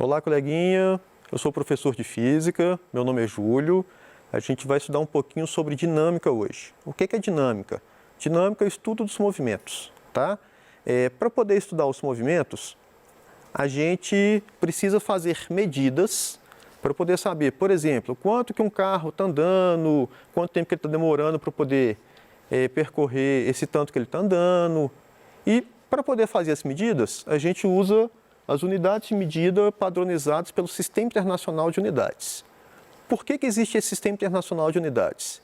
Olá, coleguinha. Eu sou professor de física, meu nome é Júlio. A gente vai estudar um pouquinho sobre dinâmica hoje. O que é dinâmica? Dinâmica é o estudo dos movimentos, tá? Para poder estudar os movimentos, a gente precisa fazer medidas para poder saber, por exemplo, quanto que um carro está andando, quanto tempo que ele está demorando para poder percorrer esse tanto que ele está andando. E para poder fazer as medidas, a gente usa as unidades de medida padronizadas pelo Sistema Internacional de Unidades. Por que existe esse Sistema Internacional de Unidades?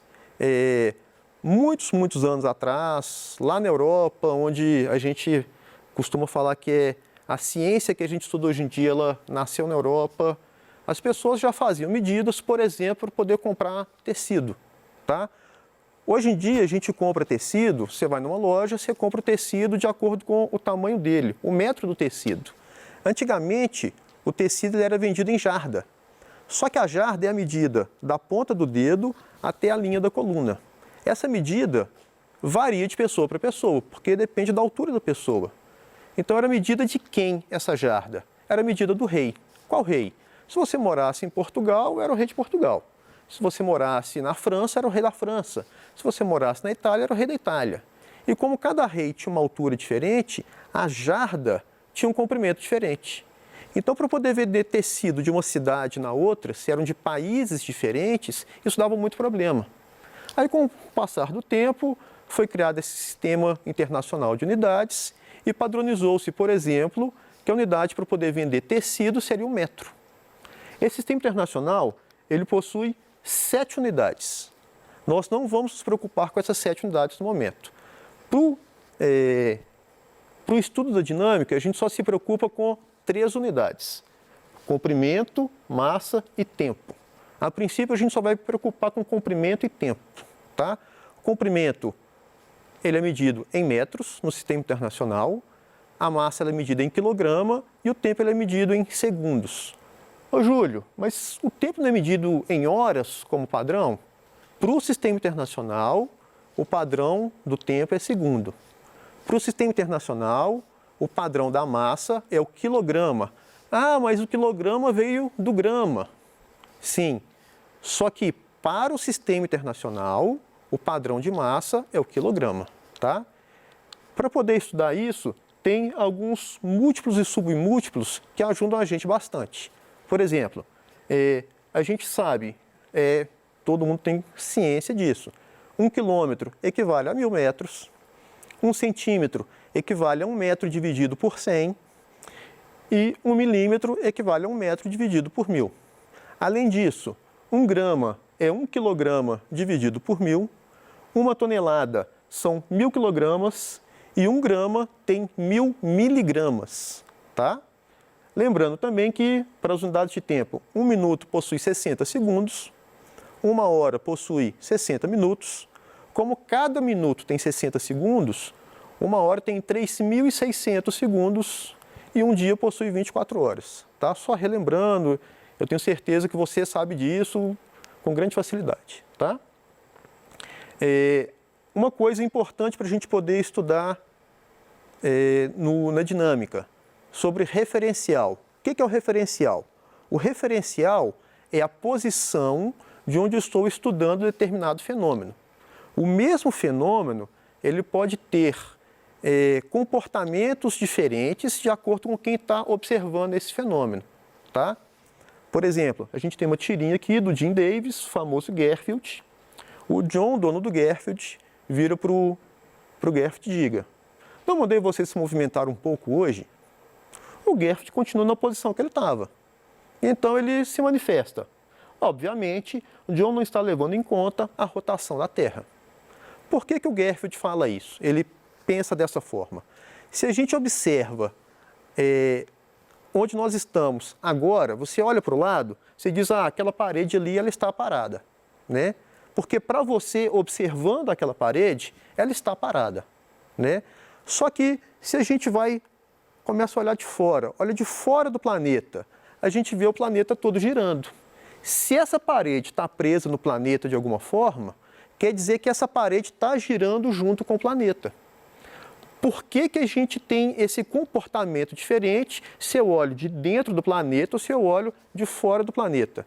Muitos anos atrás, lá na Europa, onde a gente costuma falar que a ciência que a gente estuda hoje em dia, ela nasceu na Europa, as pessoas já faziam medidas, por exemplo, para poder comprar tecido, tá? Hoje em dia a gente compra tecido, você vai numa loja, você compra o tecido de acordo com o tamanho dele, o metro do tecido. Antigamente, o tecido era vendido em jarda, só que a jarda é a medida da ponta do dedo até a linha da coluna. Essa medida varia de pessoa para pessoa, porque depende da altura da pessoa. Então era a medida de quem essa jarda? Era a medida do rei. Qual rei? Se você morasse em Portugal, era o rei de Portugal. Se você morasse na França, era o rei da França. Se você morasse na Itália, era o rei da Itália. E como cada rei tinha uma altura diferente, a jarda tinha um comprimento diferente. Então, para poder vender tecido de uma cidade na outra, se eram de países diferentes, isso dava muito problema. Aí, com o passar do tempo, foi criado esse Sistema Internacional de Unidades e padronizou-se, por exemplo, que a unidade para poder vender tecido seria 1 metro. Esse Sistema Internacional, ele possui 7 unidades. Nós não vamos nos preocupar com essas 7 unidades no momento. Para o estudo da dinâmica, a gente só se preocupa com 3 unidades: comprimento, massa e tempo. A princípio, a gente só vai preocupar com comprimento e tempo, tá? O comprimento, ele é medido em metros no Sistema Internacional, a massa ela é medida em quilograma e o tempo ele é medido em segundos. Ô Júlio, mas o tempo não é medido em horas como padrão? Para o Sistema Internacional, o padrão do tempo é segundo. Para o Sistema Internacional, o padrão da massa é o quilograma. Ah, mas o quilograma veio do grama. Sim, só que para o Sistema Internacional, o padrão de massa é o quilograma, tá? Para poder estudar isso, tem alguns múltiplos e submúltiplos que ajudam a gente bastante. Por exemplo, a gente sabe, todo mundo tem ciência disso, 1 quilômetro equivale a 1000 metros, 1 centímetro equivale a 1 metro dividido por 100 e 1 milímetro equivale a 1 metro dividido por 1000. Além disso, 1 grama é 1 quilograma dividido por 1000, 1 tonelada são 1000 quilogramas e 1 grama tem 1000 miligramas, tá? Lembrando também que, para as unidades de tempo, 1 minuto possui 60 segundos, 1 hora possui 60 minutos. Como cada minuto tem 60 segundos, 1 hora tem 3.600 segundos e 1 dia possui 24 horas. Tá? Só relembrando, eu tenho certeza que você sabe disso com grande facilidade. Tá? Uma coisa importante para a gente poder estudar na dinâmica, sobre referencial. O que é o referencial? O referencial é a posição de onde eu estou estudando determinado fenômeno. O mesmo fenômeno, ele pode ter comportamentos diferentes de acordo com quem está observando esse fenômeno, tá? Por exemplo, a gente tem uma tirinha aqui do Jim Davis, famoso Garfield. O John, dono do Garfield, vira para o Garfield e diga: não mandei você se movimentar um pouco hoje? O Garfield continua na posição que ele estava. Então ele se manifesta. Obviamente, o John não está levando em conta a rotação da Terra. Por que o Garfield fala isso? Ele pensa dessa forma. Se a gente observa onde nós estamos agora, você olha para o lado, você diz, aquela parede ali ela está parada, né? Porque para você, observando aquela parede, ela está parada, né? Só que se a gente começa a olhar de fora, olha de fora do planeta, a gente vê o planeta todo girando. Se essa parede está presa no planeta de alguma forma, quer dizer que essa parede está girando junto com o planeta. Por que que a gente tem esse comportamento diferente se eu olho de dentro do planeta ou se eu olho de fora do planeta?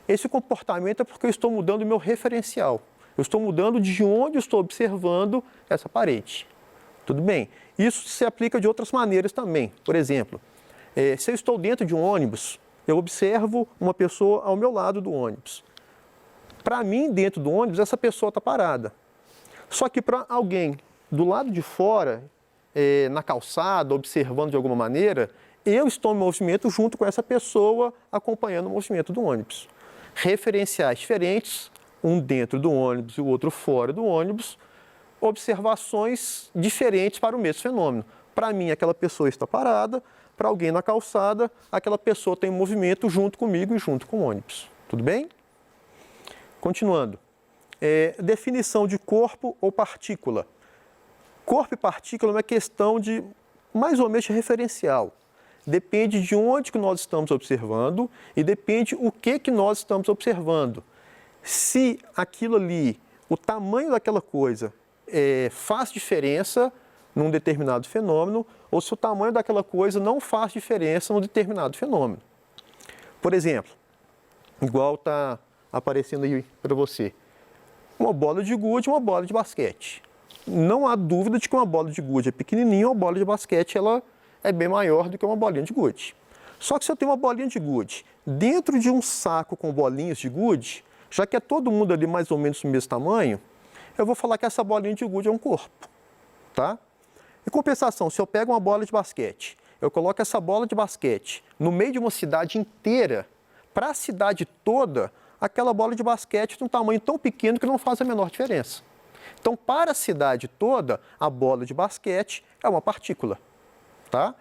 Esse comportamento é porque eu estou mudando o meu referencial. Eu estou mudando de onde eu estou observando essa parede. Tudo bem? Isso se aplica de outras maneiras também. Por exemplo, se eu estou dentro de um ônibus, eu observo uma pessoa ao meu lado do ônibus. Para mim, dentro do ônibus, essa pessoa está parada. Só que para alguém do lado de fora, na calçada, observando de alguma maneira, eu estou em movimento junto com essa pessoa, acompanhando o movimento do ônibus. Referenciais diferentes, um dentro do ônibus e o outro fora do ônibus, observações diferentes para o mesmo fenômeno. Para mim, aquela pessoa está parada, para alguém na calçada, aquela pessoa tem movimento junto comigo e junto com o ônibus. Tudo bem? Continuando. Definição de corpo ou partícula. Corpo e partícula é uma questão de, mais ou menos, de referencial. Depende de onde que nós estamos observando e depende o que nós estamos observando. Se aquilo ali, o tamanho daquela coisa faz diferença num determinado fenômeno ou se o tamanho daquela coisa não faz diferença num determinado fenômeno. Por exemplo, igual está aparecendo aí para você, uma bola de gude e uma bola de basquete. Não há dúvida de que uma bola de gude é pequenininha, uma bola de basquete ela é bem maior do que uma bolinha de gude. Só que se eu tenho uma bolinha de gude dentro de um saco com bolinhas de gude, já que é todo mundo ali mais ou menos do mesmo tamanho, eu vou falar que essa bolinha de gude é um corpo, tá? Em compensação, se eu pego uma bola de basquete, eu coloco essa bola de basquete no meio de uma cidade inteira, para a cidade toda, aquela bola de basquete tem um tamanho tão pequeno que não faz a menor diferença. Então, para a cidade toda, a bola de basquete é uma partícula, tá?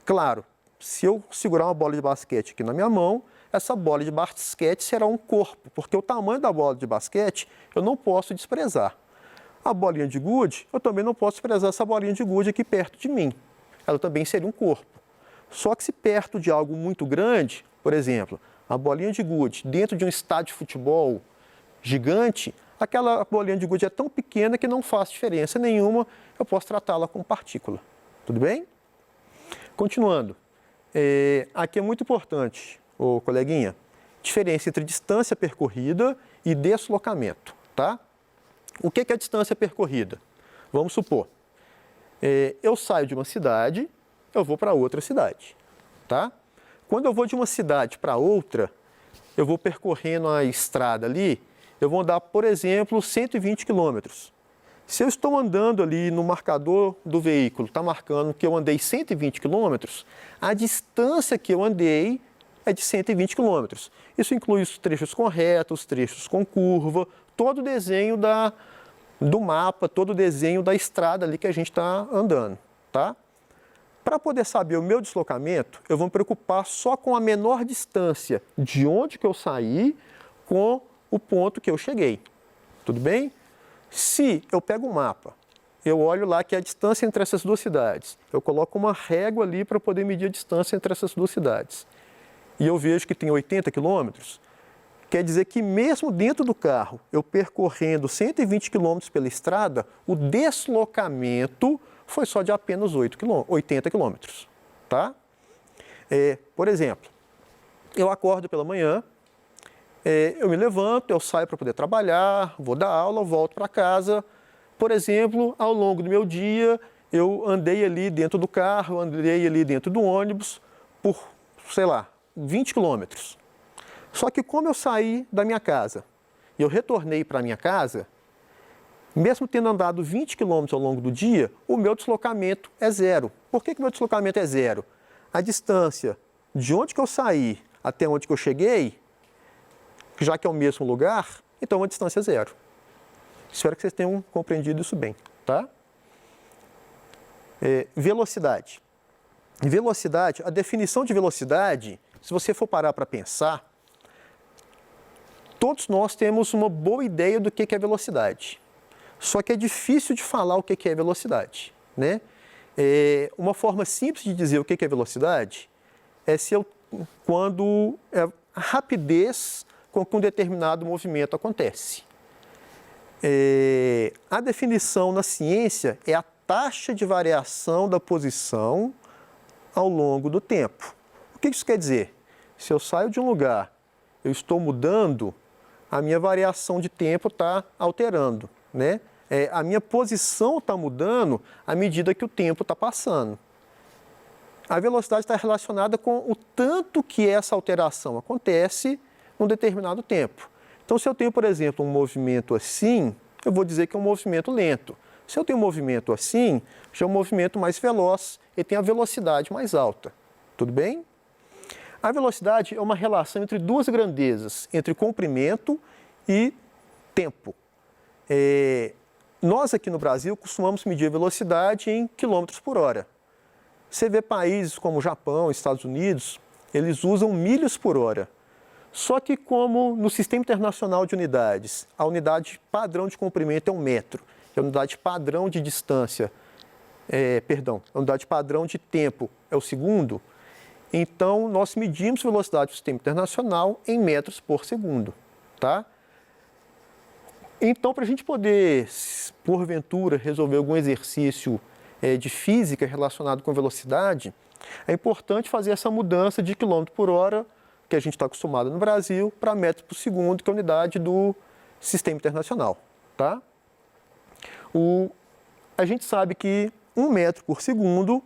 Claro, se eu segurar uma bola de basquete aqui na minha mão, essa bola de basquete será um corpo, porque o tamanho da bola de basquete eu não posso desprezar. A bolinha de gude, eu também não posso desprezar essa bolinha de gude aqui perto de mim. Ela também seria um corpo. Só que se perto de algo muito grande, por exemplo, a bolinha de gude dentro de um estádio de futebol gigante, aquela bolinha de gude é tão pequena que não faz diferença nenhuma, eu posso tratá-la como partícula. Tudo bem? Continuando. Aqui é muito importante, coleguinha, diferença entre distância percorrida e deslocamento, tá? O que é a distância percorrida? Vamos supor, eu saio de uma cidade, eu vou para outra cidade, tá? Quando eu vou de uma cidade para outra, eu vou percorrendo a estrada ali, eu vou andar, por exemplo, 120 quilômetros. Se eu estou andando ali no marcador do veículo, está marcando que eu andei 120 quilômetros, a distância que eu andei é de 120 quilômetros. Isso inclui os trechos com reta, os trechos com curva, todo o desenho do mapa, todo o desenho da estrada ali que a gente está andando, tá? Para poder saber o meu deslocamento, eu vou me preocupar só com a menor distância de onde que eu saí com o ponto que eu cheguei. Tudo bem? Se eu pego um mapa, eu olho lá que é a distância entre essas duas cidades, eu coloco uma régua ali para poder medir a distância entre essas duas cidades, e eu vejo que tem 80 quilômetros, quer dizer que mesmo dentro do carro, eu percorrendo 120 quilômetros pela estrada, o deslocamento foi só de apenas 80 quilômetros, tá? Por exemplo, eu acordo pela manhã, eu me levanto, eu saio para poder trabalhar, vou dar aula, volto para casa. Por exemplo, ao longo do meu dia, eu andei ali dentro do carro, andei ali dentro do ônibus por, sei lá, 20 quilômetros. Só que como eu saí da minha casa e eu retornei para a minha casa, mesmo tendo andado 20 quilômetros ao longo do dia, o meu deslocamento é zero. Por que o meu deslocamento é zero? A distância de onde que eu saí até onde que eu cheguei, já que é o mesmo lugar, então a distância é zero. Espero que vocês tenham compreendido isso bem, tá? Velocidade. Velocidade, a definição de velocidade, se você for parar para pensar, todos nós temos uma boa ideia do que é velocidade. Só que é difícil de falar o que é velocidade, né? Uma forma simples de dizer o que é velocidade é quando é a rapidez com que um determinado movimento acontece. A definição na ciência é a taxa de variação da posição ao longo do tempo. O que isso quer dizer? Se eu saio de um lugar, eu estou mudando, a minha variação de tempo está alterando, né? A minha posição está mudando à medida que o tempo está passando. A velocidade está relacionada com o tanto que essa alteração acontece num determinado tempo. Então, se eu tenho, por exemplo, um movimento assim, eu vou dizer que é um movimento lento. Se eu tenho um movimento assim, já é um movimento mais veloz e tem a velocidade mais alta. Tudo bem? A velocidade é uma relação entre duas grandezas, entre comprimento e tempo. Nós aqui no Brasil costumamos medir a velocidade em quilômetros por hora. Você vê países como o Japão, Estados Unidos, eles usam milhas por hora. Só que como no Sistema Internacional de Unidades, a unidade padrão de comprimento é um metro, e a unidade padrão de distância, a unidade padrão de tempo é o segundo, então nós medimos a velocidade do Sistema Internacional em metros por segundo, tá? Então, para a gente poder, porventura, resolver algum exercício de física relacionado com velocidade, é importante fazer essa mudança de quilômetro por hora, que a gente está acostumado no Brasil, para metros por segundo, que é a unidade do Sistema Internacional. Tá? A gente sabe que 1 metro por segundo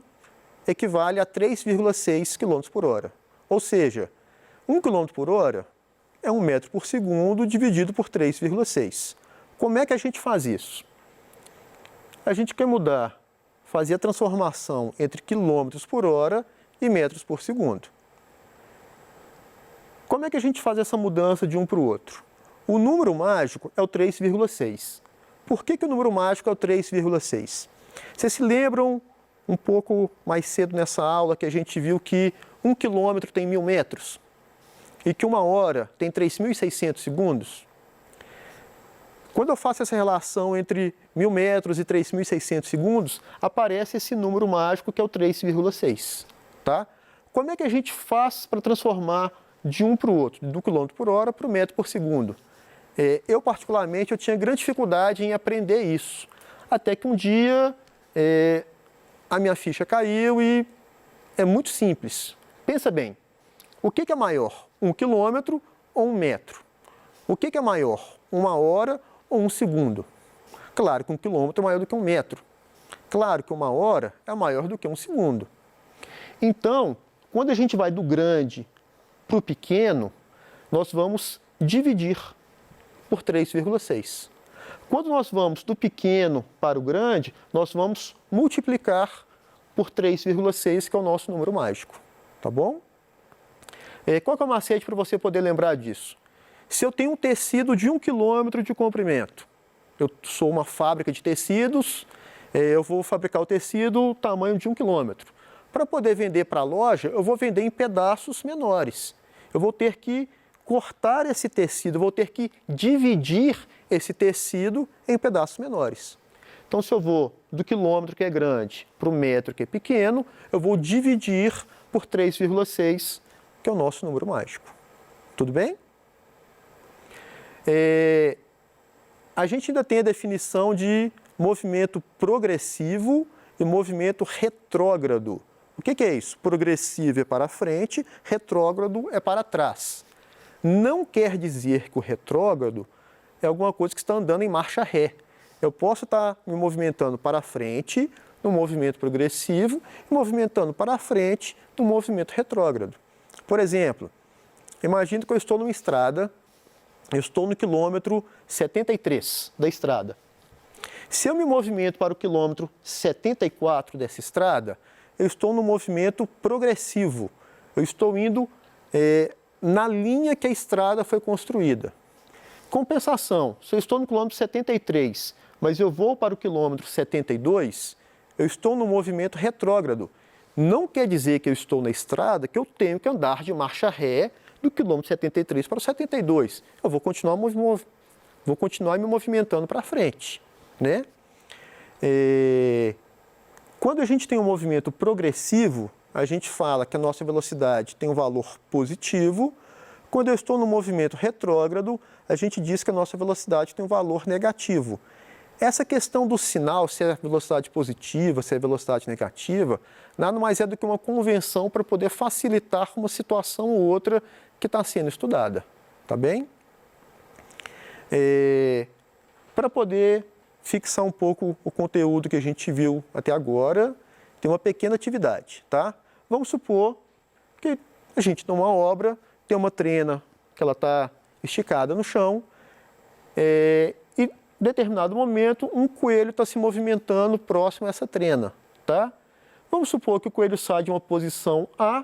equivale a 3,6 km por hora. Ou seja, 1 km por hora é 1 metro por segundo dividido por 3,6. Como é que a gente faz isso? A gente quer fazer a transformação entre quilômetros por hora e metros por segundo. Como é que a gente faz essa mudança de um para o outro? O número mágico é o 3,6. Por que o número mágico é o 3,6? Vocês se lembram um pouco mais cedo nessa aula que a gente viu que 1 quilômetro tem 1.000 metros e que 1 hora tem 3.600 segundos? Quando eu faço essa relação entre 1.000 metros e 3.600 segundos, aparece esse número mágico que é o 3,6. Tá? Como é que a gente faz para transformar de um para o outro, do quilômetro por hora para o metro por segundo? Eu, particularmente, eu tinha grande dificuldade em aprender isso. Até que um dia a minha ficha caiu e é muito simples. Pensa bem, o que é maior? 1 quilômetro ou 1 metro? O que é maior? 1 hora ou 1 segundo? Claro que 1 quilômetro é maior do que 1 metro. Claro que 1 hora é maior do que 1 segundo. Então, quando a gente vai do grande para o pequeno, nós vamos dividir por 3,6. Quando nós vamos do pequeno para o grande, nós vamos multiplicar por 3,6, que é o nosso número mágico. Tá bom? Qual que é o macete para você poder lembrar disso? Se eu tenho um tecido de 1 quilômetro de comprimento, eu sou uma fábrica de tecidos, eu vou fabricar o tecido tamanho de 1 quilômetro. Para poder vender para a loja, eu vou vender em pedaços menores. Eu vou ter que cortar esse tecido, eu vou ter que dividir esse tecido em pedaços menores. Então, se eu vou do quilômetro, que é grande, para o metro, que é pequeno, eu vou dividir por 3,6, que é o nosso número mágico. Tudo bem? A gente ainda tem a definição de movimento progressivo e movimento retrógrado. O que é isso? Progressivo é para frente, retrógrado é para trás. Não quer dizer que o retrógrado é alguma coisa que está andando em marcha ré. Eu posso estar me movimentando para frente no movimento progressivo e movimentando para frente no movimento retrógrado. Por exemplo, imagine que eu estou numa estrada, eu estou no quilômetro 73 da estrada. Se eu me movimento para o quilômetro 74 dessa estrada, eu estou no movimento progressivo. Eu estou indo na linha que a estrada foi construída. Compensação, se eu estou no quilômetro 73, mas eu vou para o quilômetro 72, eu estou no movimento retrógrado. Não quer dizer que eu estou na estrada que eu tenho que andar de marcha ré do quilômetro 73 para o 72. Eu vou continuar me movimentando para frente, né? Quando a gente tem um movimento progressivo, a gente fala que a nossa velocidade tem um valor positivo. Quando eu estou no movimento retrógrado, a gente diz que a nossa velocidade tem um valor negativo. Essa questão do sinal, se é velocidade positiva, se é velocidade negativa, nada mais é do que uma convenção para poder facilitar uma situação ou outra que está sendo estudada, tá bem? Para poder fixar um pouco o conteúdo que a gente viu até agora, tem uma pequena atividade, tá? Vamos supor que a gente tem uma obra, tem uma trena que ela está esticada no chão, e em determinado momento um coelho está se movimentando próximo a essa trena, tá? Vamos supor que o coelho sai de uma posição A,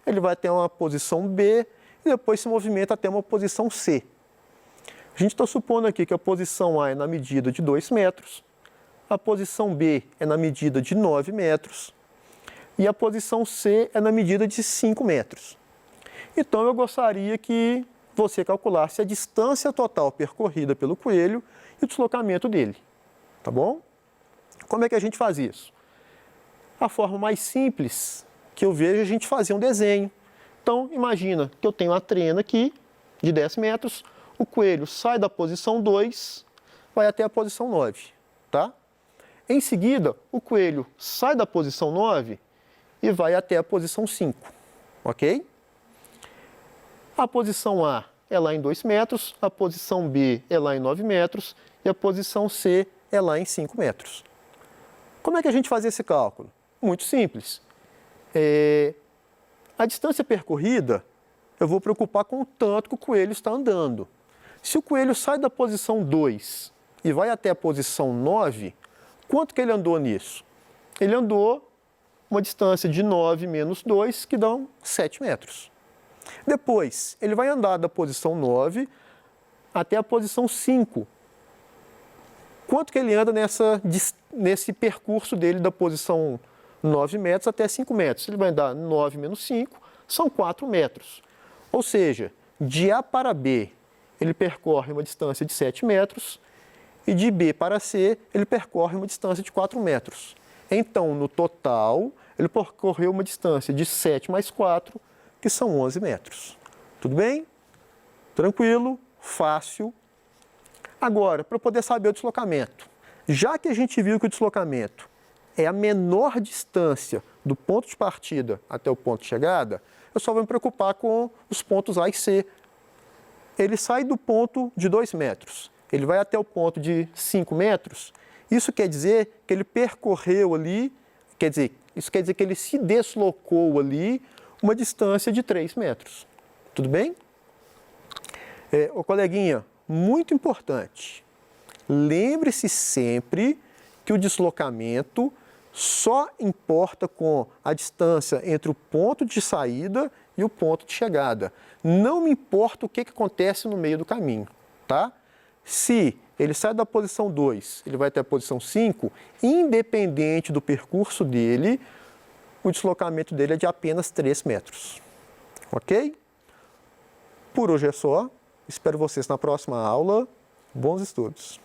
ele vai até uma posição B e depois se movimenta até uma posição C. A gente está supondo aqui que a posição A é na medida de 2 metros, a posição B é na medida de 9 metros e a posição C é na medida de 5 metros. Então eu gostaria que você calculasse a distância total percorrida pelo coelho e o deslocamento dele, tá bom? Como é que a gente faz isso? A forma mais simples que eu vejo é a gente fazer um desenho. Então, imagina que eu tenho uma trena aqui de 10 metros, o coelho sai da posição 2, vai até a posição 9, tá? Em seguida, o coelho sai da posição 9 e vai até a posição 5, ok? A posição A é lá em 2 metros, a posição B é lá em 9 metros e a posição C é lá em 5 metros. Como é que a gente faz esse cálculo? Muito simples. A distância percorrida, eu vou preocupar com o tanto que o coelho está andando. Se o coelho sai da posição 2 e vai até a posição 9, quanto que ele andou nisso? Ele andou uma distância de 9 menos 2, que dão 7 metros. Depois, ele vai andar da posição 9 até a posição 5. Quanto que ele anda nesse percurso dele da posição 9 metros até 5 metros? Ele vai andar 9 menos 5, são 4 metros. Ou seja, de A para B, ele percorre uma distância de 7 metros e de B para C, ele percorre uma distância de 4 metros. Então, no total, ele percorreu uma distância de 7 mais 4, que são 11 metros. Tudo bem? Tranquilo, fácil. Agora, para poder saber o deslocamento, já que a gente viu que o deslocamento é a menor distância do ponto de partida até o ponto de chegada, eu só vou me preocupar com os pontos A e C. Ele sai do ponto de 2 metros, ele vai até o ponto de 5 metros, isso quer dizer que ele percorreu ali, isso quer dizer que ele se deslocou ali uma distância de 3 metros. Tudo bem? Ô coleguinha, muito importante, lembre-se sempre que o deslocamento só importa com a distância entre o ponto de saída e o ponto de chegada. Não me importa o que acontece no meio do caminho, tá? Se ele sai da posição 2, ele vai até a posição 5, independente do percurso dele, o deslocamento dele é de apenas 3 metros. Ok? Por hoje é só. Espero vocês na próxima aula. Bons estudos!